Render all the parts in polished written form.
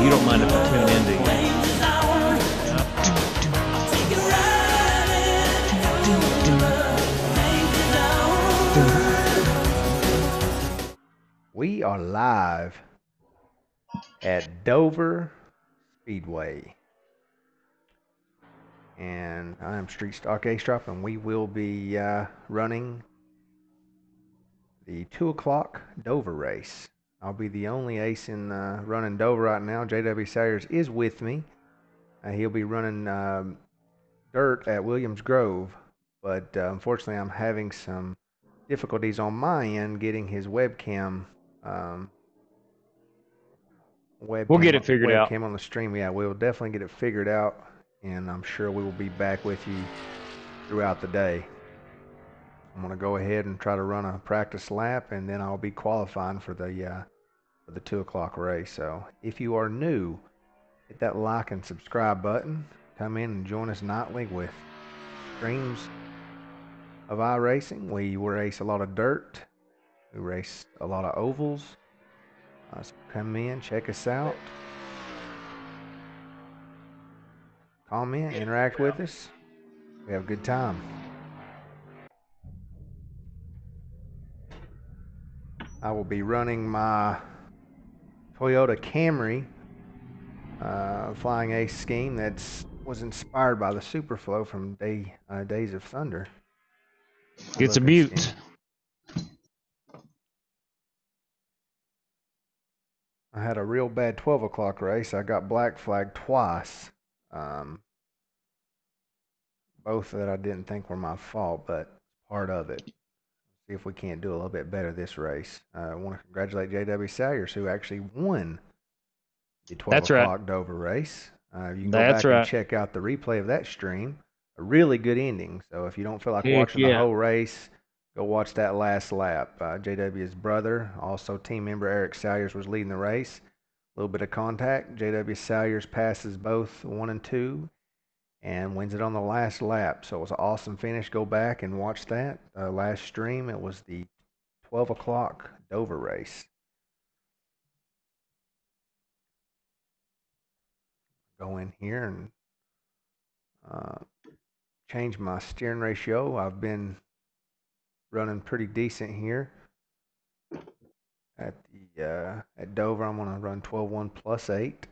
You don't mind if I tune in, do you? We are live at Dover Speedway, and I am Street Stock Ace-Drop, and we will be running the 2 o'clock Dover race. I'll be the only ace in running Dover right now. JW Sayers is with me. He'll be running dirt at Williams Grove, but unfortunately I'm having some difficulties on my end getting his webcam. We'll get it figured out. Webcam on the stream. Yeah, we'll definitely get it figured out, and I'm sure we will be back with you throughout the day. I'm going to go ahead and try to run a practice lap, and then I'll be qualifying for the 2 o'clock race. So if you are new, hit that like and subscribe button. Come in and join us nightly with streams of iRacing. We race a lot of dirt. We race a lot of ovals. So come in, check us out. Comment, interact with us. We have a good time. I will be running my Toyota Camry Flying Ace scheme that was inspired by the Superflow from Days of Thunder. It's a beaut. I had a real bad 12 o'clock race. I got black flagged twice. Both that I didn't think were my fault, but part of it. See if we can't do a little bit better this race. I want to congratulate JW Sayers, who actually won the 12 o'clock Dover race. You can go back and check out the replay of that stream. A really good ending. So if you don't feel like watching the whole race, go watch that last lap. JW's brother, also team member Eric Sayers, was leading the race. A little bit of contact. JW Sayers passes both 1 and 2 and wins it on the last lap. So it was an awesome finish. Go back and watch that. Last stream, it was the 12 o'clock Dover race. Go in here and change my steering ratio. I've been running pretty decent here. At Dover, I'm going to run 12.1 plus 8.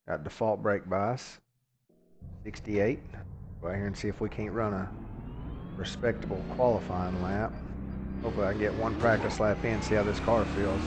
Got default brake bias, 68. Go out here and see if we can't run a respectable qualifying lap. Hopefully I can get one practice lap in, see how this car feels.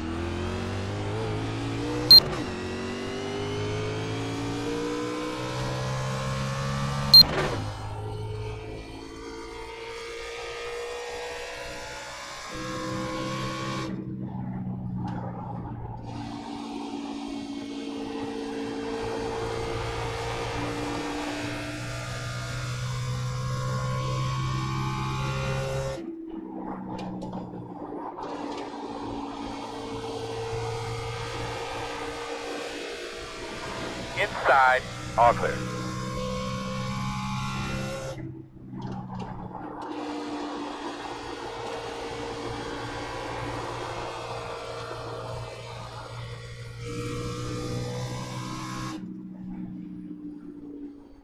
Inside, all clear.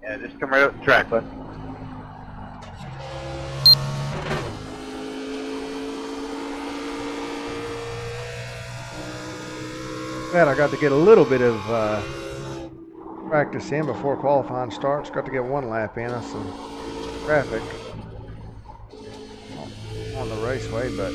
Yeah, just come right up the track, bud. Glad I got to get a little bit of practice in before qualifying starts. Got to get one lap in. That's some traffic on the raceway, but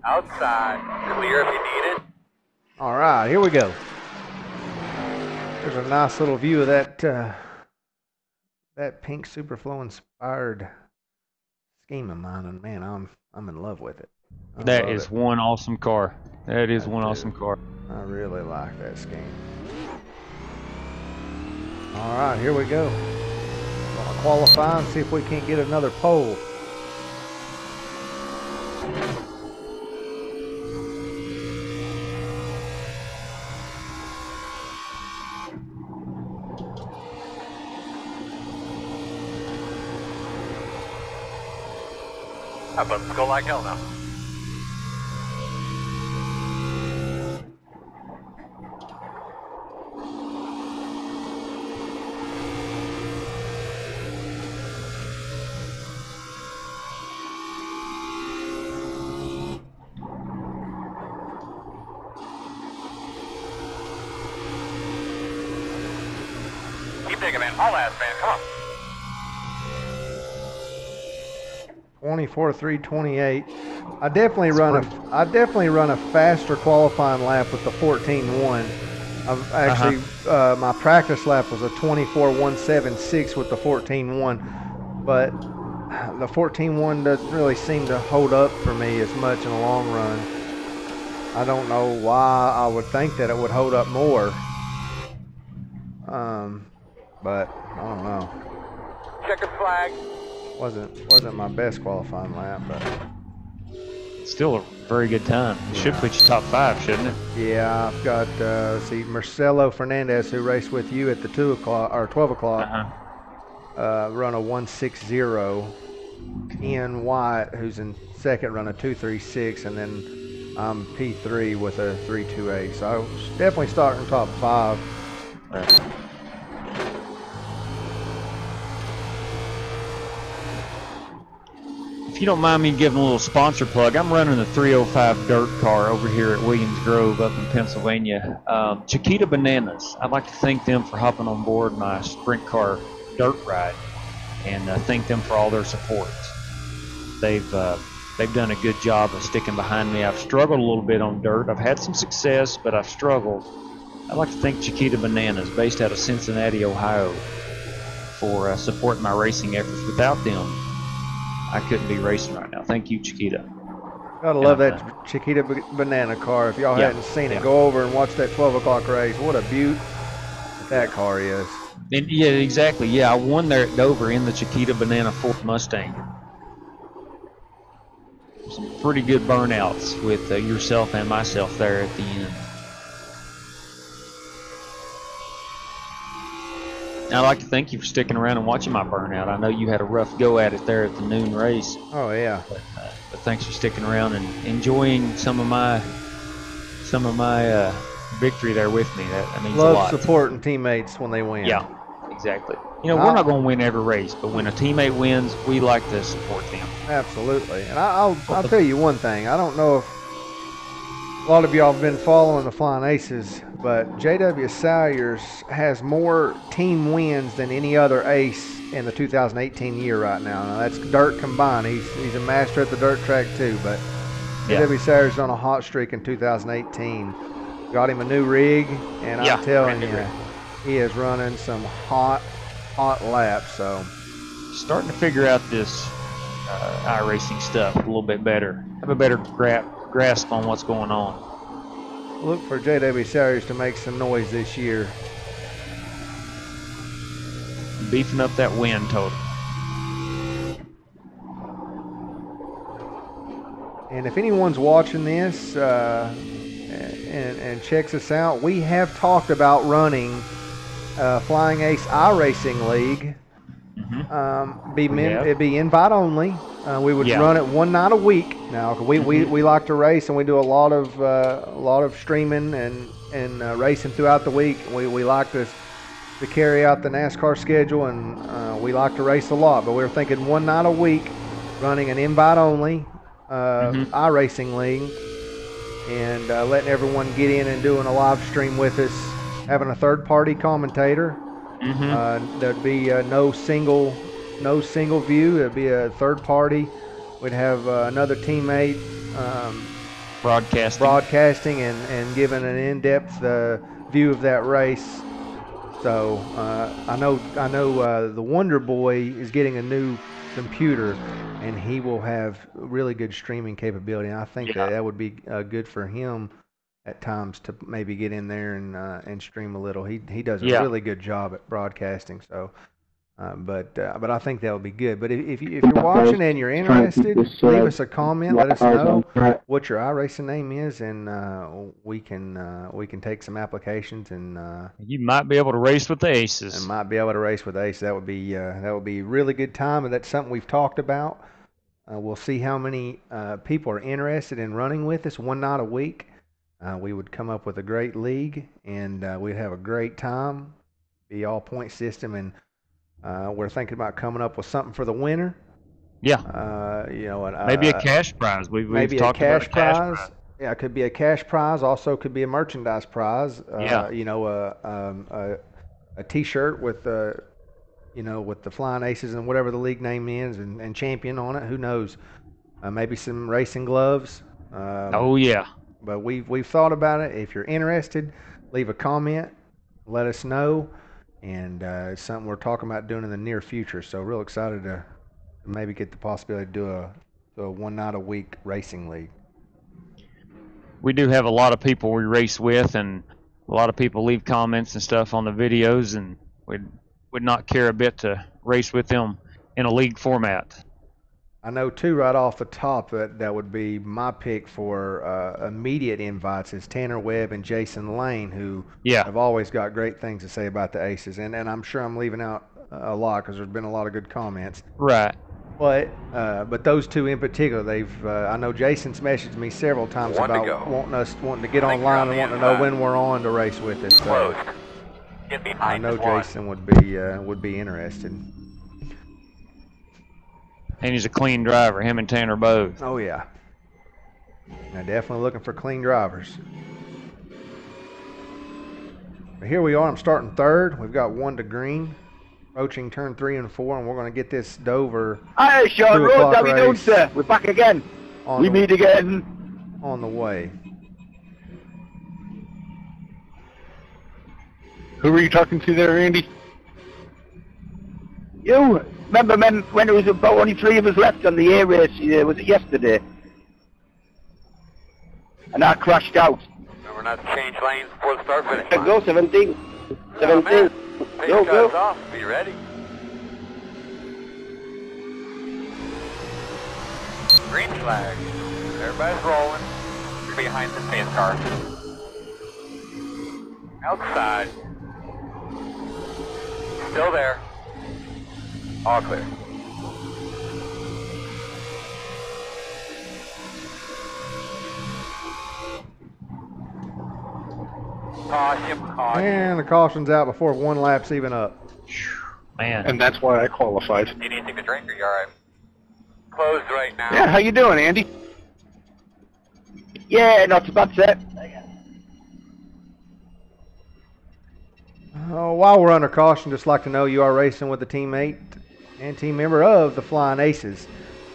outside, clear if you need it. All right, here we go. There's a nice little view of that that pink Superflow inspired scheme of mine, and man, I'm in love with it. That is one awesome car. That is one awesome car. I really like that scheme. All right, here we go. qualify and see if we can't get another pole. Let's go like hell now. Keep digging, man. All ass, man. Come on. 24.328. I definitely run a faster qualifying lap with the 14.1. I've actually my practice lap was a 24.176 with the 14.1, but the 14.1 doesn't really seem to hold up for me as much in the long run. I don't know why I would think that it would hold up more. But I don't know. Checkered flag. Wasn't my best qualifying lap, but Still a very good time. It should put you top 5, shouldn't it? yeah, I've got Marcelo Fernandez, who raced with you at the 2 o'clock or 12 o'clock, run a 1.60. Ian White, who's in second, run a 2.36, and then I'm P3 with a 3.28. So I was definitely starting top 5. Right. If you don't mind me giving a little sponsor plug, I'm running the 305 dirt car over here at Williams Grove up in Pennsylvania. Chiquita Bananas. I'd like to thank them for hopping on board my sprint car dirt ride, and thank them for all their support. They've done a good job of sticking behind me. I've struggled a little bit on dirt. I've had some success, but I've struggled. I'd like to thank Chiquita Bananas, based out of Cincinnati, Ohio, for supporting my racing efforts. Without them, I couldn't be racing right now. Thank you, Chiquita. Gotta love that Chiquita Banana car. If y'all hadn't seen it, go over and watch that 12 o'clock race. What a beaut that car is. And yeah, exactly. Yeah, I won there at Dover in the Chiquita Banana Ford Mustang. Some pretty good burnouts with yourself and myself there at the end. I'd like to thank you for sticking around and watching my burnout. I know you had a rough go at it there at the noon race. Oh yeah. But thanks for sticking around and enjoying some of my victory there with me. That means a lot. Love supporting teammates when they win. Yeah, exactly. You know, we're not going to win every race, but when a teammate wins, we like to support them. Absolutely. And I'll tell you one thing. I don't know if a lot of y'all have been following the Flying Aces, but J.W. Salyers has more team wins than any other ace in the 2018 year right now. Now that's dirt combined. He's a master at the dirt track too, but J.W. Salyers is on a hot streak in 2018. Got him a new rig, and I'm telling you, he is running some hot laps. So starting to figure out this iRacing stuff a little bit better. Have a better grasp on what's going on. Look for J.W. Salyers to make some noise this year. Beefing up that win total. And if anyone's watching this and checks us out, we have talked about running Flying Ace iRacing League. It'd be invite only. We would run it one night a week. Now we like to race, and we do a lot of streaming and racing throughout the week. We like to carry out the NASCAR schedule, and we like to race a lot. But we were thinking one night a week, running an invite only iRacing league, and letting everyone get in and doing a live stream with us, having a third party commentator. There'd be no single view. There'd be a third party. We'd have another teammate broadcasting and giving an in-depth view of that race. So I know the Wonder Boy is getting a new computer, and he will have really good streaming capability. And I think that would be good for him at times to maybe get in there and stream a little. He does a really good job at broadcasting. So But I think that'll be good. But if you're watching and you're interested, leave us a comment. Let us know what your iRacing name is, and we can take some applications and You might be able to race with the aces. might be able to race with Ace. That would be a really good time, and that's something we've talked about. We'll see how many people are interested in running with us one night a week. We would come up with a great league, and we'd have a great time. Be all point system, and we're thinking about coming up with something for the winner. Yeah. Maybe a cash prize. We've talked about a cash prize. Yeah, it could be a cash prize. Also, could be a merchandise prize. Yeah. A T-shirt with with the Flying Aces and whatever the league name is, and champion on it. Who knows? Maybe some racing gloves. Oh yeah. But we've thought about it. If you're interested, leave a comment. Let us know. And it's something we're talking about doing in the near future. So real excited to maybe get the possibility to do a one night a week racing league. We do have a lot of people we race with, and a lot of people leave comments and stuff on the videos, and we would not care a bit to race with them in a league format. I know two right off the top that would be my pick for immediate invites is Tanner Webb and Jason Lane, who have always got great things to say about the Aces. And I'm sure I'm leaving out a lot because there's been a lot of good comments. Right. But those two in particular, I know Jason's messaged me several times about wanting to get online and wanting to know when we're on to race with it. So I know Jason would be interested. And he's a clean driver, him and Tanner both. Oh, yeah. Now, definitely looking for clean drivers. But here we are. I'm starting third. We've got one to green, approaching turn 3 and 4, and we're going to get this Dover. Hi, Sean Rhodes. How we doing, sir? We're back again. We meet again. On the way. Who were you talking to there, Andy? You. Remember when there was about only 3 of us left on the air race, was it yesterday? And I crashed out. We're not to change lanes before the start finish line. Go, 17. 17. Go. Off. Be ready. Green flag. Everybody's rolling. You're behind the pace car. Outside. Still there. All clear. Caution. And the caution's out before one lap's even up. Man. And that's why I qualified. Need anything to drink or you alright? Closed right now. Yeah, how you doing, Andy? Yeah, not too bad, sir. While we're under caution, just like to know you are racing with a teammate and team member of the Flying Aces.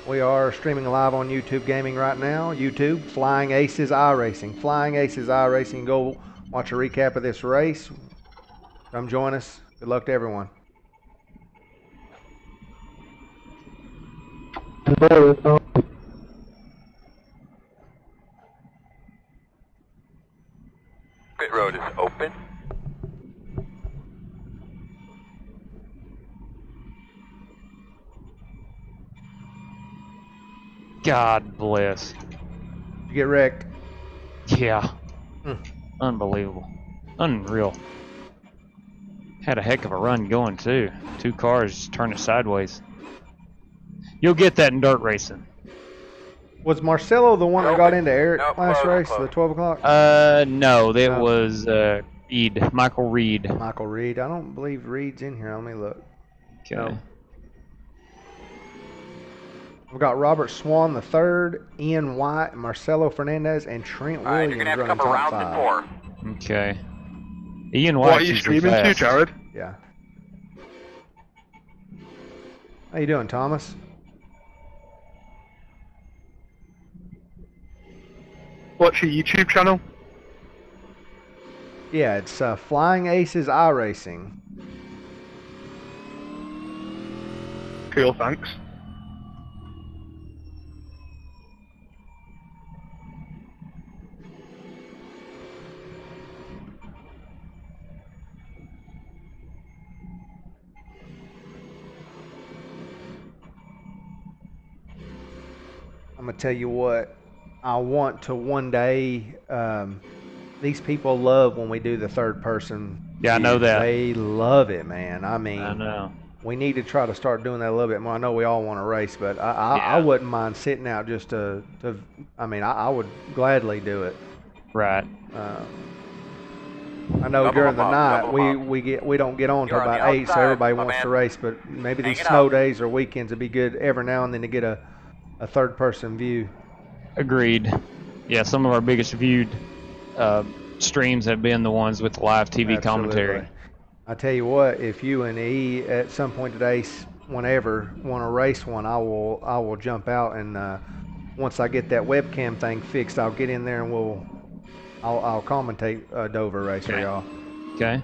We are streaming live on YouTube Gaming right now. YouTube, Flying Aces iRacing. Flying Aces iRacing. Go watch a recap of this race. Come join us. Good luck to everyone. Pit road is open. God bless. You get wrecked. Yeah. Unbelievable. Unreal. Had a heck of a run going, too. 2 cars turning sideways. You'll get that in dirt racing. Was Marcelo the one that got into Eric last race, the 12 o'clock? No, that was Reed, Michael Reed. Michael Reed. I don't believe Reed's in here. Let me look. Okay. No. We've got Robert Swan the third, Ian White, Marcelo Fernandez, and Trent Williams you're gonna have a running couple top rounds 5. in 4. Okay. Ian White. What are you streaming to, Jared? Yeah. How you doing, Thomas? What's your YouTube channel? Yeah, it's Flying Aces iRacing. Cool, thanks. I'm gonna tell you what. I want to one day. These people love when we do the third person. Yeah, I know that. They love it, man. I mean, I know. we need to try to start doing that a little bit more. I know we all want to race, but I wouldn't mind sitting out just to I mean, I would gladly do it. Right. I know during the night we don't get on until about 8, so everybody wants to race. But maybe these snow days or weekends would be good every now and then to get a third person view. Agreed. Yeah, some of our biggest viewed streams have been the ones with live TV commentary. I tell you what, if you and E at some point today, whenever want to race one, I will jump out, and once I get that webcam thing fixed, I'll get in there and I'll commentate a Dover race for y'all. Okay.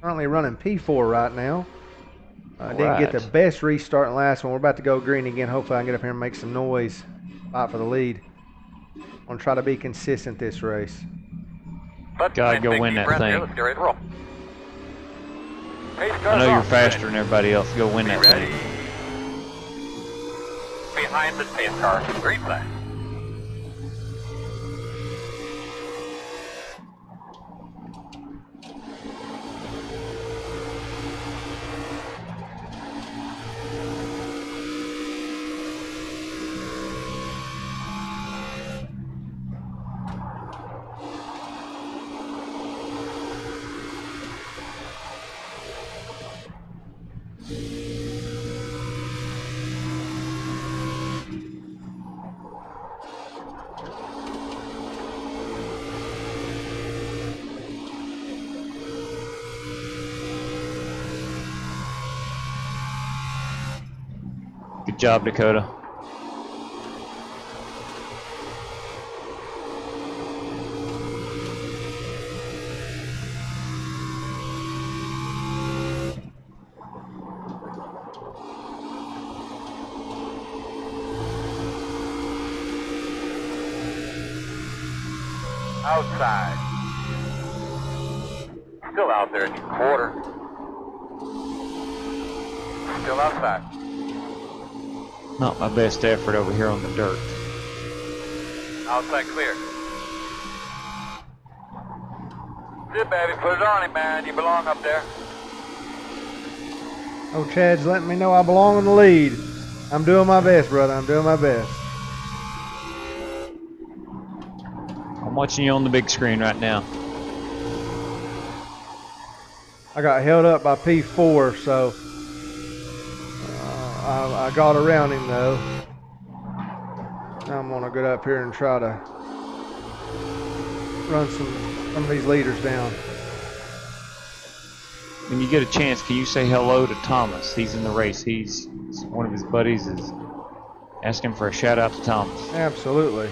Currently running P4 right now. I didn't get the best restart in the last one. We're about to go green again. Hopefully I can get up here and make some noise. Fight for the lead. I'm going to try to be consistent this race. Gotta go win that thing. Let's get ready to roll. I know you're faster than everybody else. Go win that thing. Behind the pace car. Green flag. Good job, Dakota. Outside. Still out there in your quarter. Still outside. Not my best effort over here on the dirt. Outside clear. Good, baby. Put it on him, man. You belong up there. Oh, Chad's letting me know I belong in the lead. I'm doing my best, brother. I'm doing my best. I'm watching you on the big screen right now. I got held up by P4, so I got around him, though. Now I'm going to get up here and try to run some of these leaders down. When you get a chance, can you say hello to Thomas? He's in the race. He's one of his buddies is asking for a shout out to Thomas. Absolutely.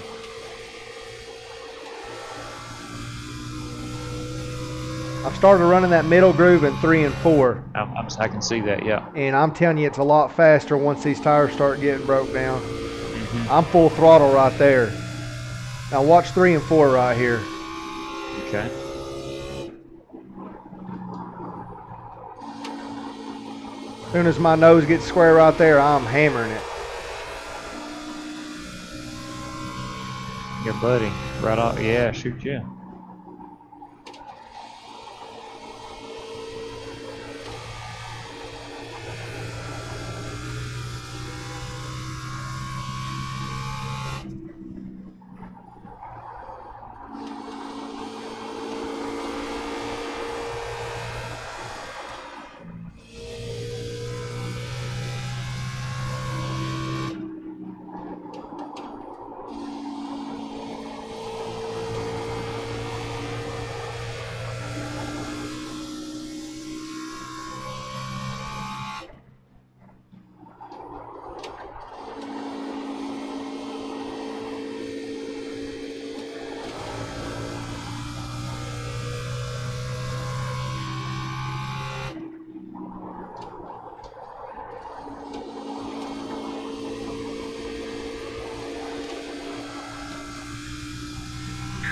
I've started running that middle groove in 3 and 4. I can see that, yeah. And I'm telling you, it's a lot faster once these tires start getting broke down. Mm-hmm. I'm full throttle right there. Now watch 3 and 4 right here. Okay. As soon as my nose gets square right there, I'm hammering it. Your buddy. Right off. Yeah, shoot, yeah.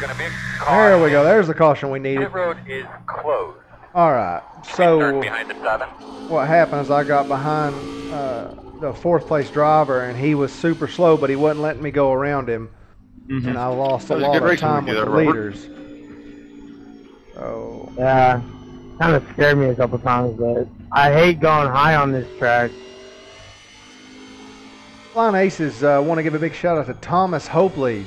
going to be a car. There we go. There's the caution we needed. Pit road is closed. All right. Start So behind the 7. what happened is I got behind the 4th place driver, and he was super slow, but he wasn't letting me go around him, and I lost a That was a lot good of race when we time did with that, the Robert. leaders. So Yeah, kind of scared me a couple times, but I hate going high on this track. Flying Aces want to give a big shout out to Thomas Hopley,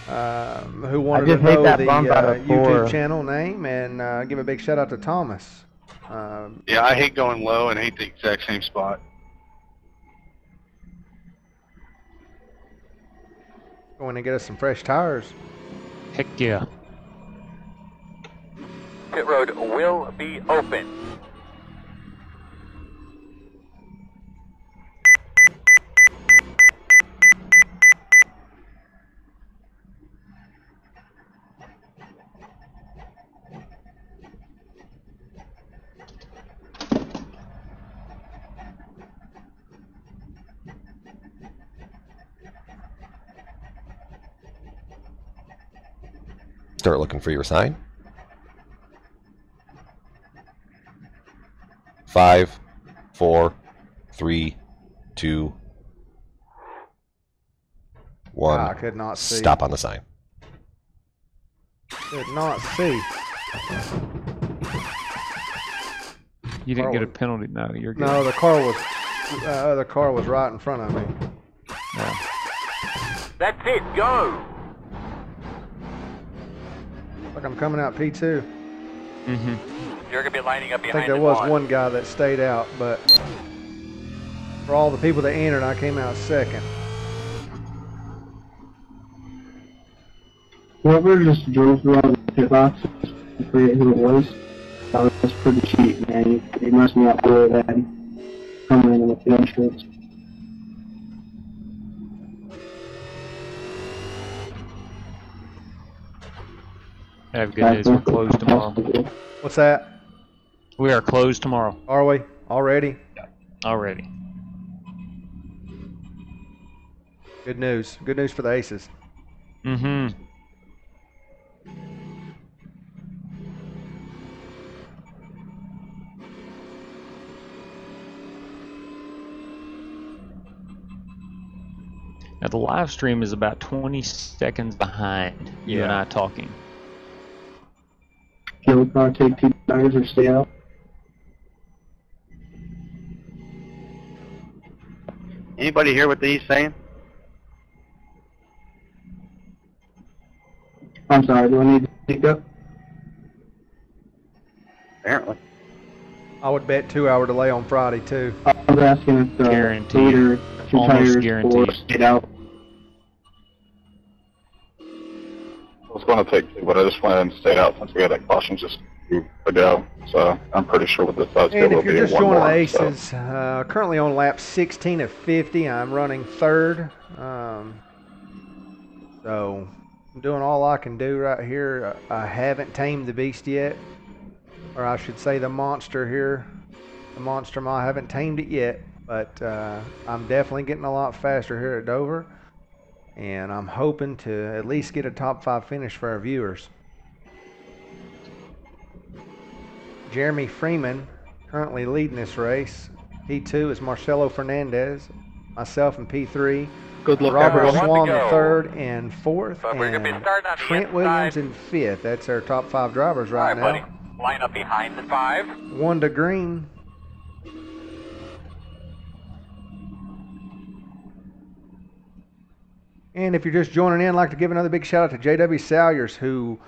who wanted to just hate know that the bump out of YouTube 4. channel name, and give a big shout out to Thomas. Yeah, I hate going low and hate the exact same spot. Going to get us some fresh tires. Heck yeah. Pit road will be open. Start looking for your sign. 5, 4, 3, 2, 1. I could not see. Stop on the sign. Could not see. You didn't get a penalty. No, you're good. No, the car was right in front of me. Yeah. That's it, go! Like I'm coming out P2. Mm-hmm. You're going to be lining up I behind think there the was one guy that stayed out, but for all the people that entered, I came out second. Whoever just drove through all the pit boxes, I forget who it was. That was pretty cheap, man. He messed me up really bad. Coming in with the insurance. I have good news. We're closed tomorrow. What's that? We are closed tomorrow. Are we already? Already. Good news. Good news for the Aces. Mm-hmm. Now the live stream is about 20 seconds behind you and I talking. Can the car take 2 tires or stay out? Anybody hear what he's saying? I'm sorry, do I need to pick up? Apparently. I would bet 2-hour delay on Friday too. I was asking if the Guaranteed. leader 2 Almost tires guaranteed. or stayed out. I was going to take 2, but I just went and stayed out since we had that caution just ago. So I'm pretty sure with the side And will if you're be just one joining more. the Aces, currently on lap 16 of 50, I'm running third. So I'm doing all I can do right here. I haven't tamed the beast yet, or I should say the monster here. The monster, I haven't tamed it yet, but I'm definitely getting a lot faster here at Dover. And I'm hoping to at least get a top 5 finish for our viewers. Jeremy Freeman currently leading this race. P2 is Marcelo Fernandez, myself in P3. Good luck, Robert everyone. Swan One to in go. third and fourth, But we're gonna be and starting on the Trent inside. Williams in fifth. That's our top 5 drivers All right right, now. buddy. Line up behind the 5. 1 to green. And if you're just joining in, I'd like to give another big shout out to JW Salyers, who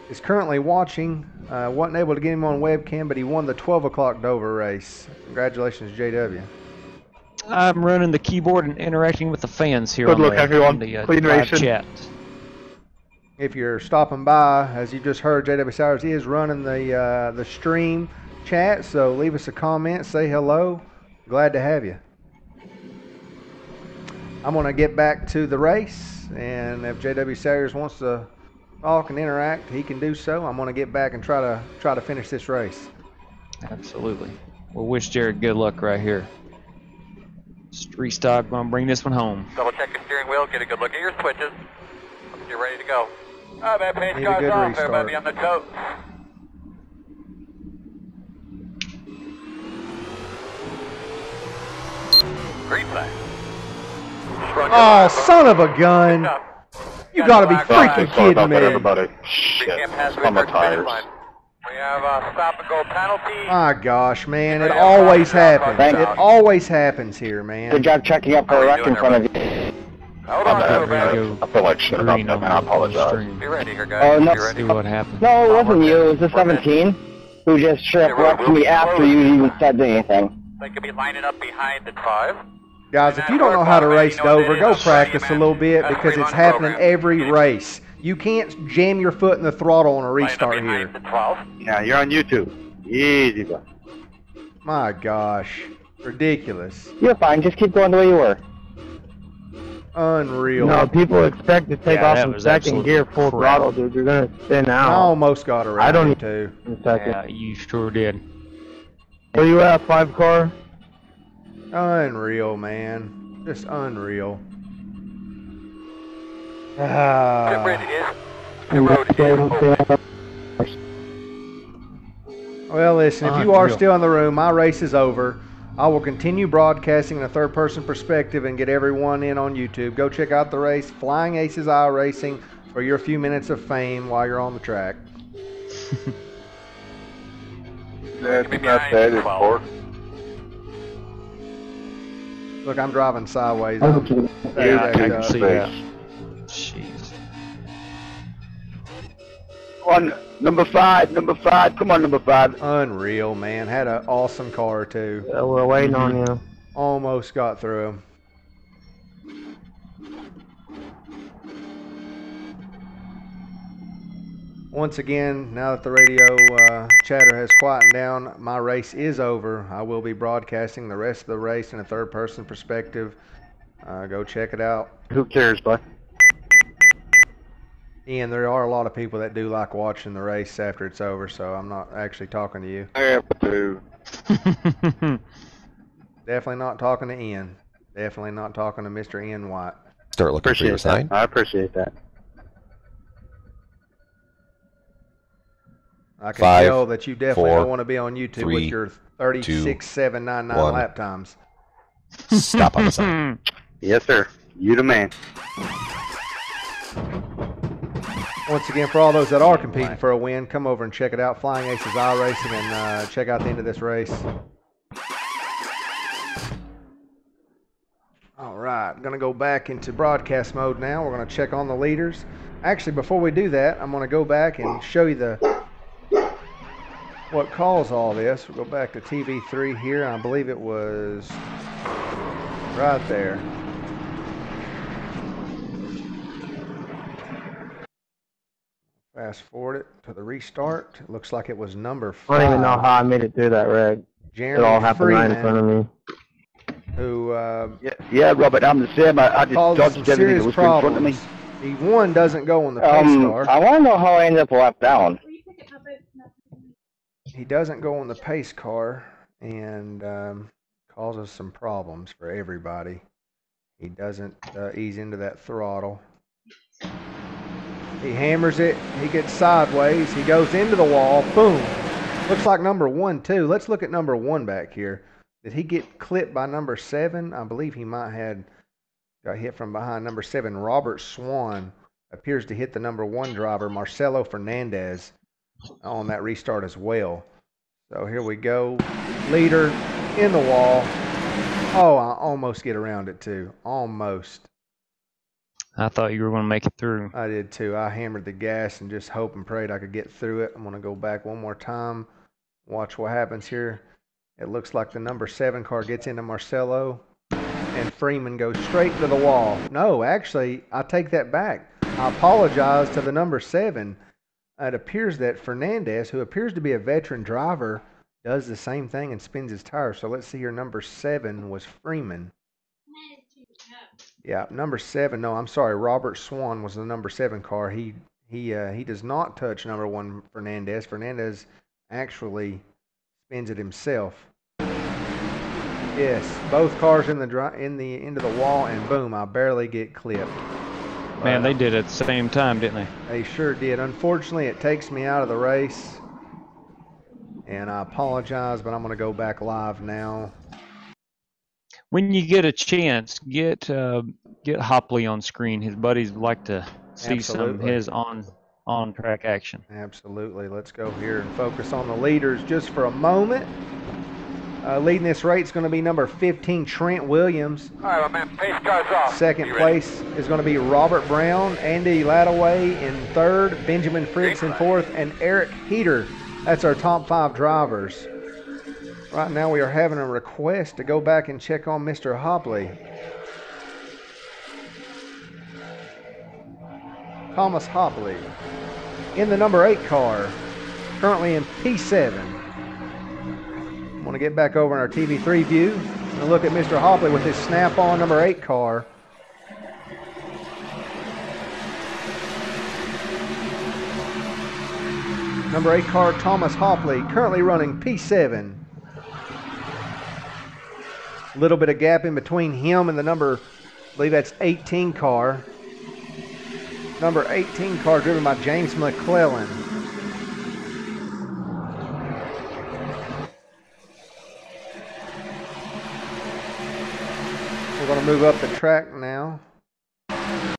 is currently watching. Wasn't able to get him on webcam, but he won the 12 o'clock Dover race. Congratulations, JW. I'm running the keyboard and interacting with the fans here Good on luck, the, everyone. on the Clean live racing. chat. If you're stopping by, as you just heard, JW Salyers is running the stream chat, so leave us a comment, say hello. Glad to have you. I'm going to get back to the race, and if JW Salyers wants to talk and interact, he can do so. I'm going to get back and try to finish this race. Absolutely. We'll wish Jared good luck right here. Restock, going to bring this one home. Double check your steering wheel. Get a good look at your switches. You're ready to go. Oh, that pace Need a car's good off. restart. Everybody on the tote. Green flag. Oh, son of a gun! You gotta be freaking Sorry about kidding that, me! everybody. We Shit. can't pass On my the finish tires. line. We have a stop and go penalty. My gosh, man, it Yeah, always cross happens. out. It always happens here, Good man. job checking up How for are a you wreck in doing, front of everybody? you. Hold My on to bad, it, man. man. I feel like shit about Green that, on man. I the apologize. stream. Be ready here, guys. Oh, no. Be ready. See what happened. No, it we're wasn't you. good. It was the We're good. 17 who just straight Yeah, up we're- wrecked me after you even said anything. They could be lining up behind the 5. Guys, if you don't know how to race Dover, go practice a little bit because it's happening every race. You can't jam your foot in the throttle on a restart here. The 12. Yeah, you're on YouTube. Easy, bro. My gosh. Ridiculous. You're fine. Just keep going the way you were. Unreal. No, people expect to take Yeah, off that in was second absolute gear full crap. throttle, dude. You're gonna spin I out almost got around I don't it too. in second. Yeah, you sure did. Where you at, 5 car? Unreal, man. Just unreal. The Ah. road is open. Well, listen, if you are still in the room, my race is over. I will continue broadcasting in a third-person perspective and get everyone in on YouTube. Go check out the race, Flying Aces iRacing, for your few minutes of fame while you're on the track. Yeah, I think that's it. It's 4. Look, I'm driving sideways. Oh, I'm Yeah, I jacked can up. see that. Jeez. Come on, number 5, number 5. Come on, number 5. Unreal, man. Had an awesome car, too. Yeah, we're waiting on you. Almost got through him. Once again, now that the radio chatter has quietened down, my race is over. I will be broadcasting the rest of the race in a third-person perspective. Go check it out. Who cares, bud? Ian, there are a lot of people that do like watching the race after it's over, so I'm not actually talking to you. I have to. Definitely not talking to Ian. Definitely not talking to Mr. Ian White. Start looking for your sign. I appreciate that. I can 5, tell that you definitely 4, don't want to be on YouTube 3, with your 36,799 1. lap times. Stop on the sign. Yes, sir. You the man. Once again, for all those that are competing for a win, come over and check it out. Flying Aces iRacing, and check out the end of this race. All right, going to go back into broadcast mode now. We're going to check on the leaders. Actually, before we do that, I'm going to go back and show you what caused all this. We'll go back to TV3 here. I believe it was right there. Fast forward it to the restart. It looks like it was number 5. I don't even know how I made it through that wreck. It all Jeremy happened right in front of Freeman, me. who Yeah, Robert, I'm the same. I just caused dodged some everything serious that was in front of me. problems. The one doesn't go on the pace car. I want to know how I ended up a lap down. He doesn't go on the pace car and causes some problems for everybody. He doesn't ease into that throttle. He hammers it. He gets sideways. He goes into the wall. Boom. Looks like number 1 too. Let's look at number 1 back here. Did he get clipped by number 7? I believe he might have got hit from behind. Number 7, Robert Swan, appears to hit the number 1 driver, Marcelo Fernandez, on that restart as well. So here we go. Leader in the wall. Oh, I almost get around it too. Almost. I thought you were going to make it through. I did too. I hammered the gas and just hope and prayed I could get through it. I'm going to go back one more time. Watch what happens here. It looks like the number 7 car gets into Marcelo and Freeman goes straight to the wall. No, actually, I take that back. I apologize to the number 7. It appears that Fernandez, who appears to be a veteran driver, does the same thing and spins his tires. So let's see here. Number 7 was Freeman. Yeah, number 7. No, I'm sorry. Robert Swan was the number 7 car. He does not touch number 1 Fernandez. Fernandez actually spins it himself. Yes, both cars into the wall, and boom, I barely get clipped Man, they did it at the same time, didn't they? They sure did. Unfortunately, it takes me out of the race. And I apologize, but I'm going to go back live now. When you get a chance, get Hopley on screen. His buddies would like to see some of Absolutely. his on-track action. Absolutely. Let's go here and focus on the leaders just for a moment. Leading this race is going to be number 15, Trent Williams. All right, my man, pace car's off. Second place is going to be Robert Brown, Andy Ladaway in third, Benjamin Fritz in fourth, and Eric Heater. That's our top 5 drivers. Right now we are having a request to go back and check on Mr. Hopley. Thomas Hopley in the number 8 car, currently in P7. I want to get back over in our TV3 view and look at Mr. Hopley with his snap-on number 8 car. Number 8 car, Thomas Hopley, currently running P7. A little bit of gap in between him and the number, I believe that's 18 car. Number 18 car driven by James McClellan. We're going to move up the track now. Let's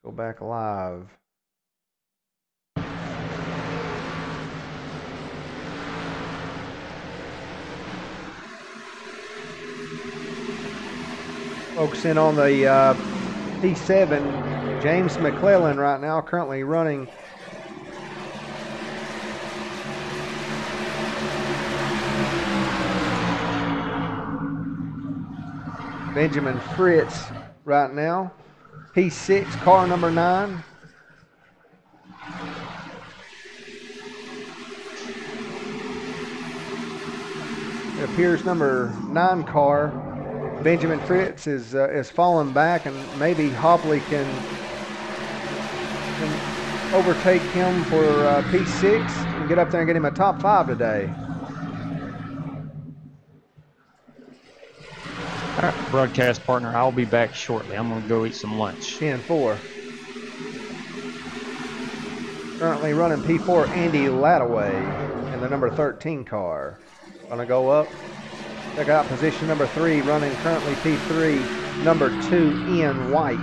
go back live. Focusing on the P7, James McClellan right now, currently running Benjamin Fritz right now, P6, car number 9. It appears number 9 car, Benjamin Fritz, is falling back, and maybe Hopley can overtake him for P6 and get up there and get him a top 5 today. All right, broadcast partner, I'll be back shortly. I'm going to go eat some lunch. 10-4. Currently running P4, Andy Ladaway in the number 13 car. Gonna go up. Check out position number 3, running currently P3, number 2, Ian White.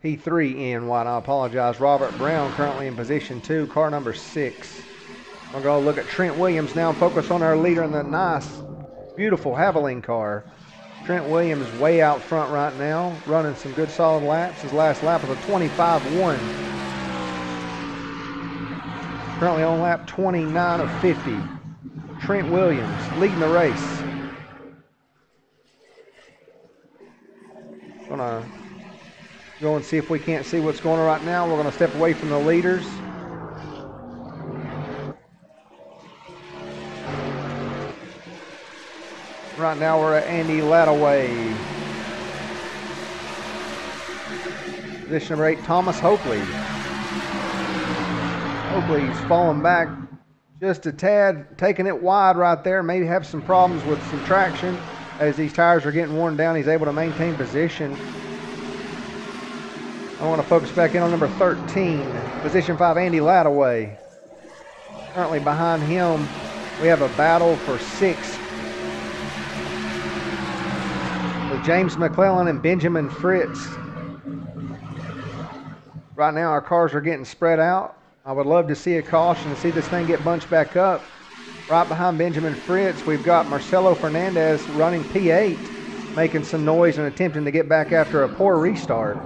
P3, Ian White, I apologize. Robert Brown currently in position 2, car number 6. We're going to look at Trent Williams now and focus on our leader in the nice, beautiful Haviland car. Trent Williams way out front right now, running some good solid laps. His last lap was a 25-1. Currently on lap 29 of 50. Trent Williams leading the race. Gonna go and see if we can't see what's going on right now. We're gonna step away from the leaders. Right now we're at Andy Ladaway. Position number 8, Thomas Hopley. Hopley's falling back just a tad, taking it wide right there. Maybe have some problems with some traction. As these tires are getting worn down, he's able to maintain position. I want to focus back in on number 13, position 5, Andy Ladaway. Currently behind him, we have a battle for 6. With James McClellan and Benjamin Fritz. Right now our cars are getting spread out. I would love to see a caution to see this thing get bunched back up. Right behind Benjamin Fritz, we've got Marcelo Fernandez running P8, making some noise and attempting to get back after a poor restart.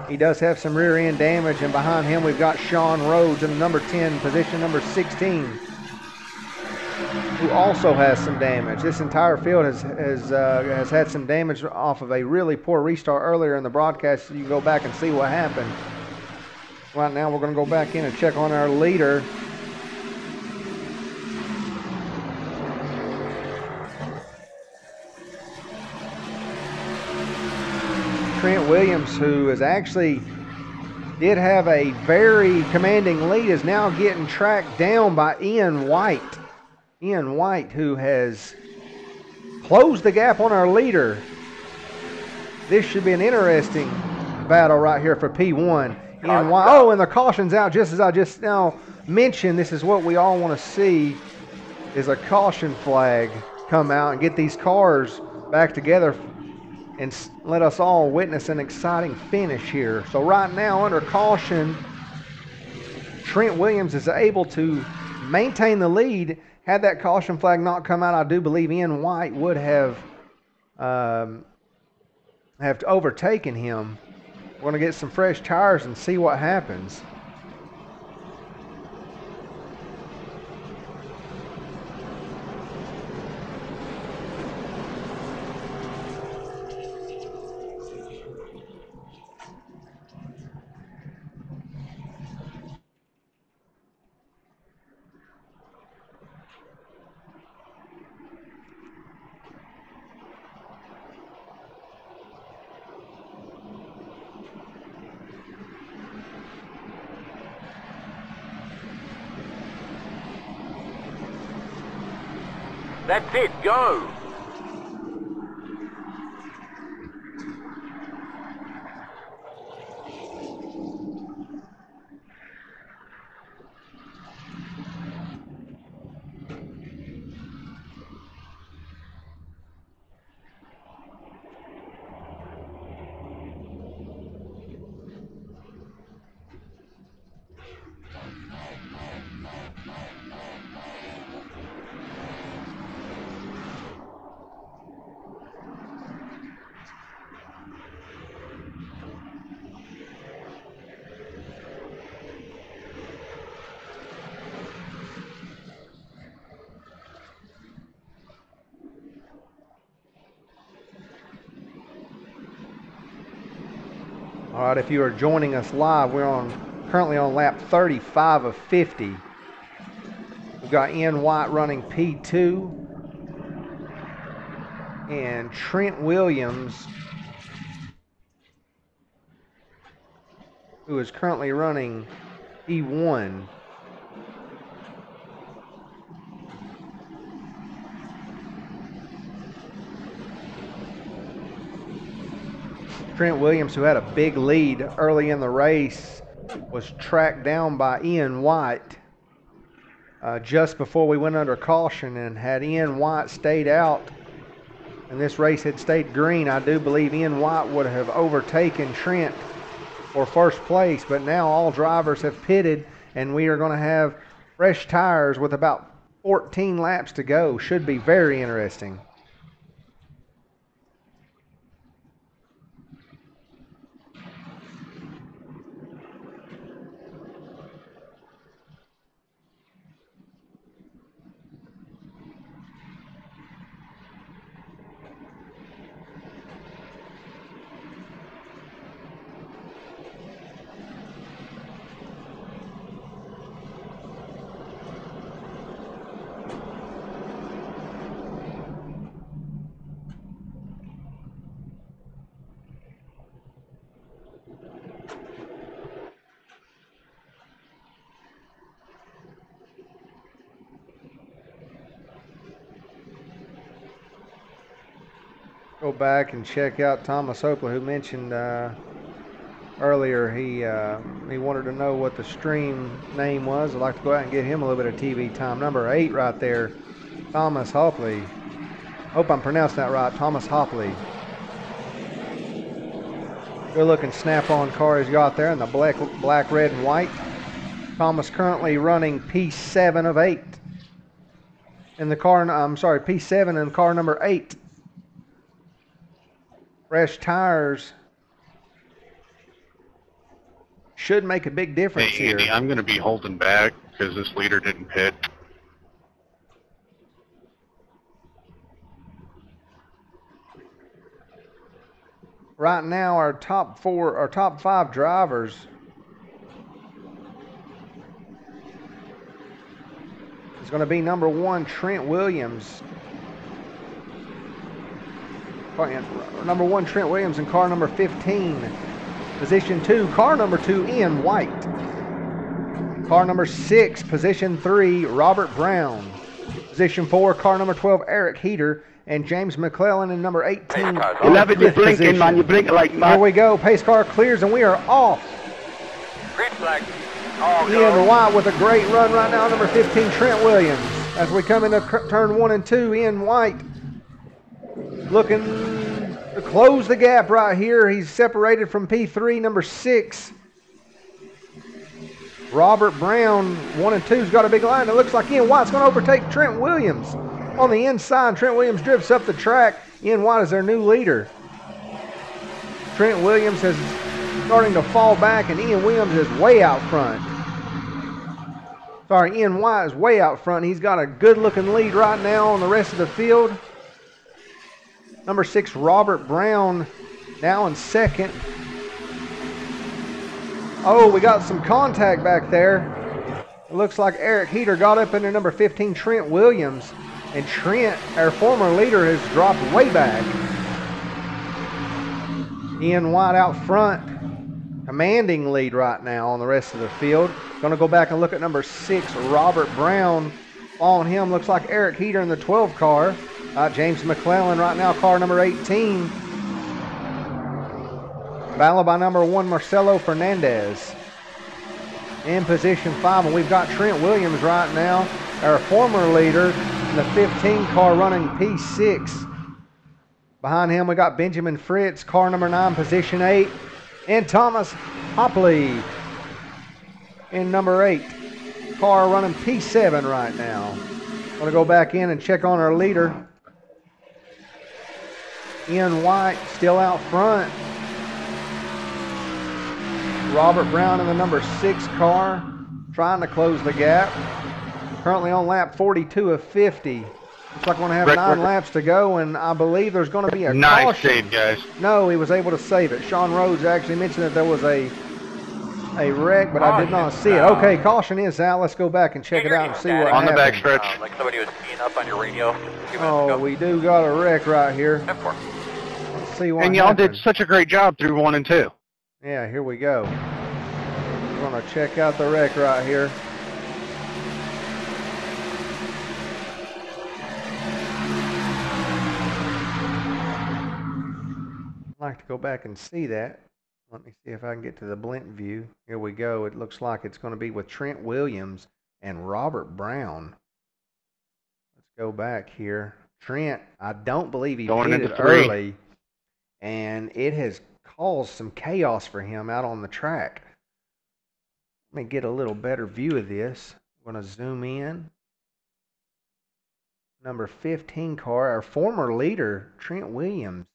He does have some rear end damage, and behind him we've got Sean Rhodes in the number 10, position number 16, who also has some damage. This entire field has had some damage off of a really poor restart earlier in the broadcast. So you can go back and see what happened. Right now we're going to go back in and check on our leader. Trent Williams, who is actually did have a very commanding lead, is now getting tracked down by Ian White. Ian White, who has close the gap on our leader. This should be an interesting battle right here for P1. Oh, and the caution's out just as I just now mentioned. This is what we all want to see, is a caution flag come out and get these cars back together and let us all witness an exciting finish here. So right now, under caution, Trent Williams is able to maintain the lead. Had that caution flag not come out, I do believe Ian White would have overtaken him. We're going to get some fresh tires and see what happens. That's it, go! All right, if you are joining us live, we're currently on lap 35 of 50. We've got Ian White running P2 and Trent Williams, who is currently running P1. Trent Williams, who had a big lead early in the race, was tracked down by Ian White just before we went under caution, and had Ian White stayed out and this race had stayed green, I do believe Ian White would have overtaken Trent for first place. But now all drivers have pitted, and we are going to have fresh tires with about 14 laps to go. Should be very interesting. Go back and check out Thomas Oakland, who mentioned earlier he wanted to know what the stream name was. I'd like to go out and get him a little bit of TV time. Number 8 right there, Thomas Hopley. Hope I'm pronouncing that right, Thomas Hopley. Good looking snap-on car he's got there in the black, red, and white. Thomas currently running P7 of 8 in the car. I'm sorry, P7 in car number 8. Fresh tires should make a big difference Hey, Andy, here. I'm going to be holding back because this leader didn't pit. Right now, our top 5 drivers is going to be number 1, Trent Williams. Number 1, Trent Williams in car number 15. Position 2, car number 2, Ian White. Car number 6, position 3, Robert Brown. Position 4, car number 12, Eric Heater. and James McClellan in number 18. cars You love it, you're fifth blinking, position. man. You blink it like Here mad. we go. Pace car clears, and we are off. Green flag. All Ian go. White with a great run right now, number 15, Trent Williams. As we come into turn 1 and 2, Ian White looking to close the gap right here. He's separated from P3, number 6. Robert Brown, 1 and 2's got a big line. It looks like Ian White's going to overtake Trent Williams. On the inside, Trent Williams drifts up the track. Ian White is their new leader. Trent Williams is starting to fall back, and Ian Williams is way out front. Sorry, Ian White is way out front. He's got a good-looking lead right now on the rest of the field. Number 6, Robert Brown, now in second. Oh, we got some contact back there. It looks like Eric Heater got up into number 15, Trent Williams. And Trent, our former leader, has dropped way back. Ian White out front, commanding lead right now on the rest of the field. Going to go back and look at number 6, Robert Brown. Following him looks like Eric Heater in the 12 car. James McClellan right now, car number 18. Battle by number 1, Marcelo Fernandez. In position 5, and we've got Trent Williams right now, our former leader, in the 15 car running P6. Behind him we got Benjamin Fritz, car number 9, position 8. And Thomas Hopley in number 8, car running P7 right now. Going to go back in and check on our leader. Ian White still out front. Robert Brown in the number 6 car, trying to close the gap. Currently on lap 42 of 50. Looks like we're going to have 9 laps to go, and I believe there's going to be a Nice caution. save, guys. No, he was able to save it. Sean Rhodes actually mentioned that there was a wreck, but I did not see it. Okay, caution is out. Let's go back and check it out and see what On the happened. backstretch. Like somebody was keying up on your radio just a few minutes Oh, ago. we do got a wreck right here. 10-4. Let's see what And y'all happened. did such a great job through 1 and 2. Yeah, here we go. We're going to check out the wreck right here. I'd like to go back and see that. Let me see if I can get to the blink view. Here we go. It looks like it's going to be with Trent Williams and Robert Brown. Let's go back here. Trent, I don't believe he Going did into it 3. early, and it has caused some chaos for him out on the track. Let me get a little better view of this. I'm going to zoom in. Number 15 car, our former leader, Trent Williams.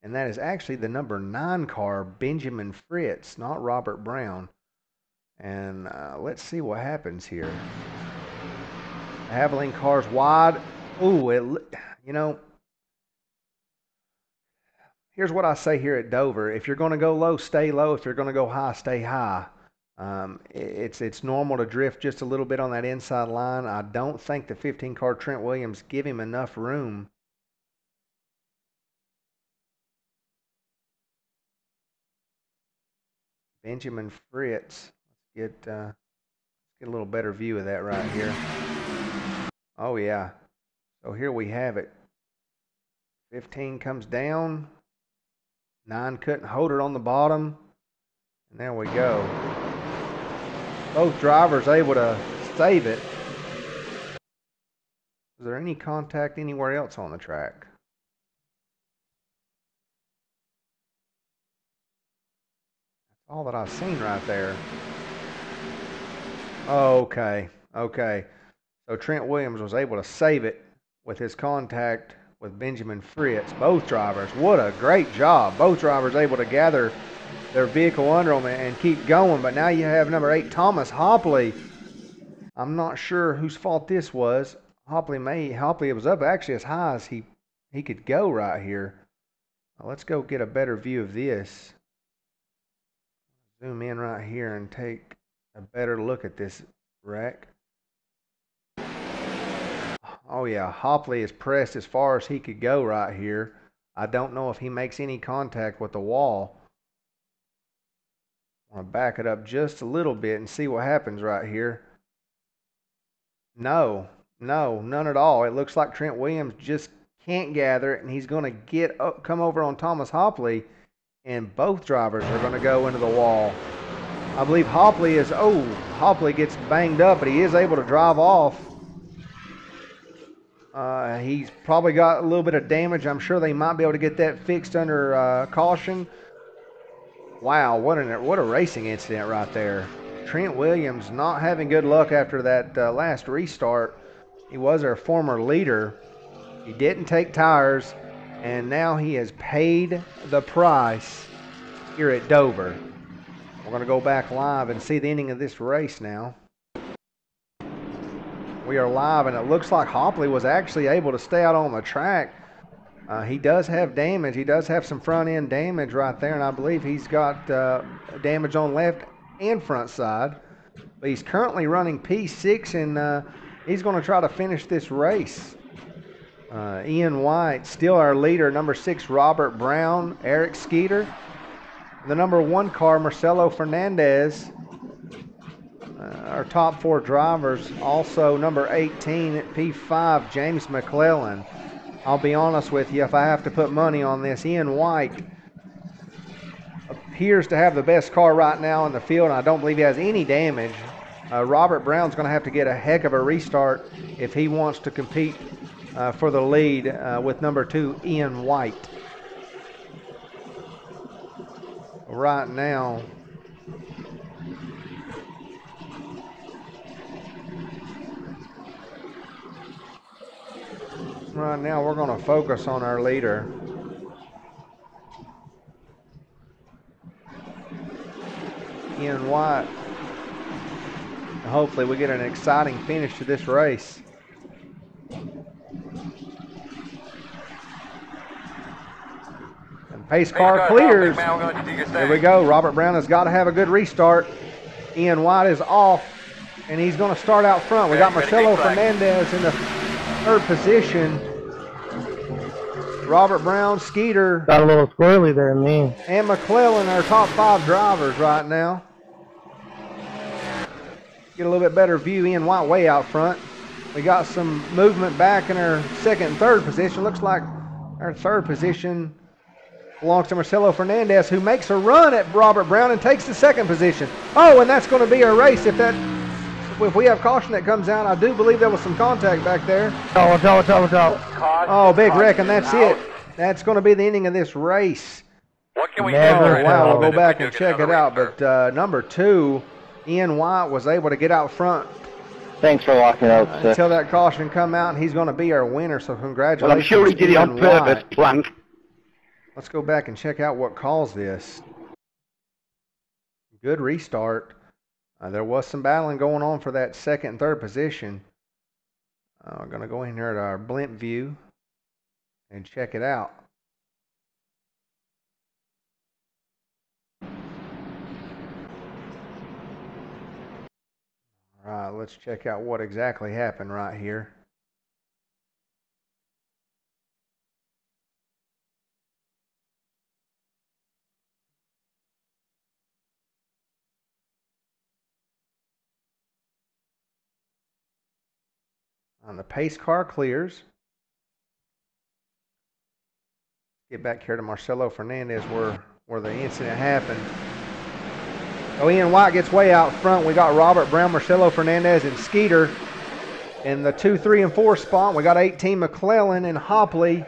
And that is actually the number 9 car, Benjamin Fritz, not Robert Brown. And let's see what happens here. The Havoline car's wide. Ooh, you know, here's what I say here at Dover. If you're going to go low, stay low. If you're going to go high, stay high. It's normal to drift just a little bit on that inside line. I don't think the 15 car Trent Williams give him enough room. Benjamin Fritz. Let's get a little better view of that right here. Oh yeah. So here we have it. 15 comes down. 9 couldn't hold it on the bottom. And there we go. Both drivers able to save it. Is there any contact anywhere else on the track? That's all that I've seen right there. Okay. So Trent Williams was able to save it with his contact with Benjamin Fritz. Both drivers, what a great job. Both drivers able to gather their vehicle under them and keep going. But now you have number 8, Thomas Hopley. I'm not sure whose fault this was. Hopley was up actually as high as he could go right here. Now let's go get a better view of this. Zoom in right here and take a better look at this wreck. Oh yeah, Hopley is pressed as far as he could go right here. I don't know if he makes any contact with the wall. I want to back it up just a little bit and see what happens right here. No, none at all. It looks like Trent Williams just can't gather it, and he's going to come over on Thomas Hopley, and both drivers are going to go into the wall. I believe Hopley gets banged up, but he is able to drive off. He's probably got a little bit of damage. I'm sure they might be able to get that fixed under caution. Wow, what a racing incident right there. Trent Williams not having good luck after that last restart. He was our former leader. He didn't take tires, and now he has paid the price here at Dover. We're going to go back live and see the ending of this race now. We are live, and it looks like Hopley was actually able to stay out on the track. He does have damage. He does have some front end damage right there, and I believe he's got damage on left and front side. But he's currently running P6, and he's going to try to finish this race. Ian White, still our leader. Number 6, Robert Brown, Eric Skeeter. The number 1 car, Marcelo Fernandez. Our top 4 drivers. Also, number 18 at P5, James McClellan. I'll be honest with you, if I have to put money on this, Ian White appears to have the best car right now in the field, and I don't believe he has any damage. Robert Brown's going to have to get a heck of a restart if he wants to compete for the lead with number 2, Ian White. Right now, we're going to focus on our leader. Ian White. Hopefully we get an exciting finish to this race. And pace car clears. There we go. Robert Brown has got to have a good restart. Ian White is off, and he's going to start out front. We got Marcelo Fernandez in the 3rd position. Robert Brown, Skeeter. Got a little squirrely there, man. And McClellan, our top 5 drivers right now. Get a little bit better view. Ian White way out front. We got some movement back in our 2nd and 3rd position. Looks like our 3rd position belongs to Marcelo Fernandez, who makes a run at Robert Brown and takes the 2nd position. Oh, and that's going to be our race if we have caution that comes out. I do believe there was some contact back there. Oh, big wreck, and that's it. That's going to be the ending of this race. What can we do? Wow, we'll go back and check it out. But number 2, Ian White, was able to get out front. Thanks for locking up, sir. Until that caution come out, and he's going to be our winner. So congratulations. Well, I'm sure he did it on purpose, Plank. Let's go back and check out what caused this. Good restart. There was some battling going on for that 2nd and 3rd position. We're going to go in here at our blimp view and check it out. All right, let's check out what exactly happened right here. On the pace car clears. Get back here to Marcelo Fernandez where the incident happened. So Ian White gets way out front. We got Robert Brown, Marcelo Fernandez, and Skeeter in the 2, 3, and 4 spot. We got 18 McClellan and Hopley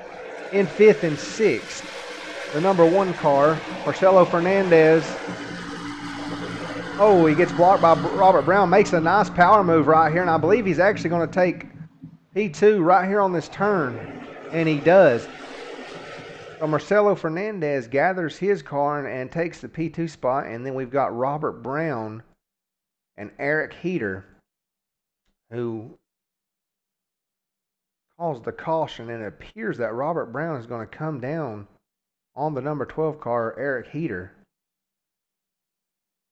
in 5th and 6th. The number 1 car, Marcelo Fernandez. Oh, he gets blocked by Robert Brown. Makes a nice power move right here, and I believe he's actually going to take P2 right here on this turn, and he does. So Marcelo Fernandez gathers his car and takes the P2 spot, and then we've got Robert Brown and Eric Heater, who calls the caution, and it appears that Robert Brown is going to come down on the number 12 car, Eric Heater.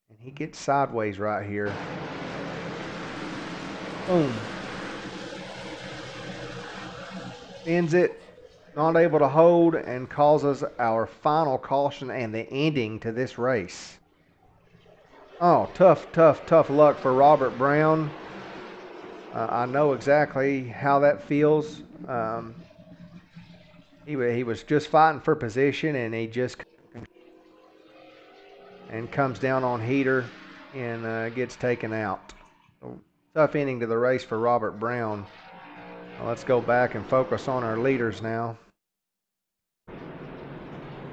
And he gets sideways right here. Boom. Ends it, not able to hold, and causes our final caution and the ending to this race. Oh, tough luck for Robert Brown. I know exactly how that feels. He was just fighting for position, and he just comes down on heater and gets taken out. So, tough ending to the race for Robert Brown. Well, let's go back and focus on our leaders now.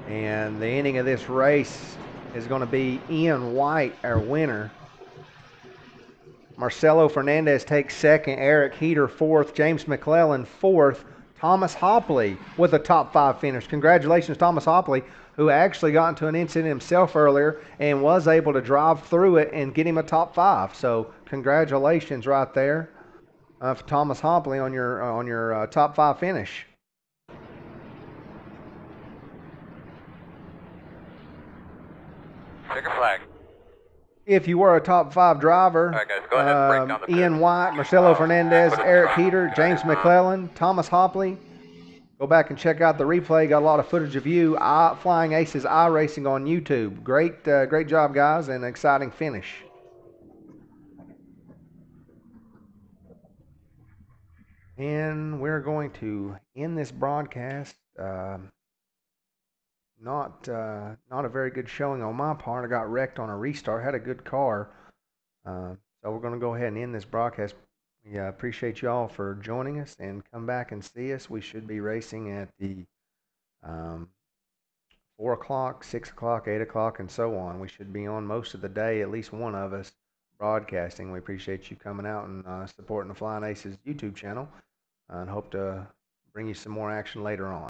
And the ending of this race is going to be Ian White, our winner. Marcelo Fernandez takes second, Eric Heater fourth, James McClellan fourth, Thomas Hopley with a top 5 finish. Congratulations, Thomas Hopley, who actually got into an incident himself earlier and was able to drive through it and get him a top 5. So congratulations right there for Thomas Hopley on your top 5 finish. Checker flag. If you were a top 5 driver, All right, guys, go ahead and break down the Ian pit. White, Marcelo Fernandez, Eric Heater, James McClellan, Thomas Hopley. Go back and check out the replay. Got a lot of footage of you. Flying Aces iRacing on YouTube. Great job, guys, and an exciting finish. And we're going to end this broadcast. Not a very good showing on my part. I got wrecked on a restart. Had a good car. So we're going to go ahead and end this broadcast. We appreciate you all for joining us, and come back and see us. We should be racing at the 4 o'clock, 6 o'clock, 8 o'clock, and so on. We should be on most of the day, at least one of us, broadcasting. We appreciate you coming out and supporting the Flying Aces YouTube channel, and hope to bring you some more action later on.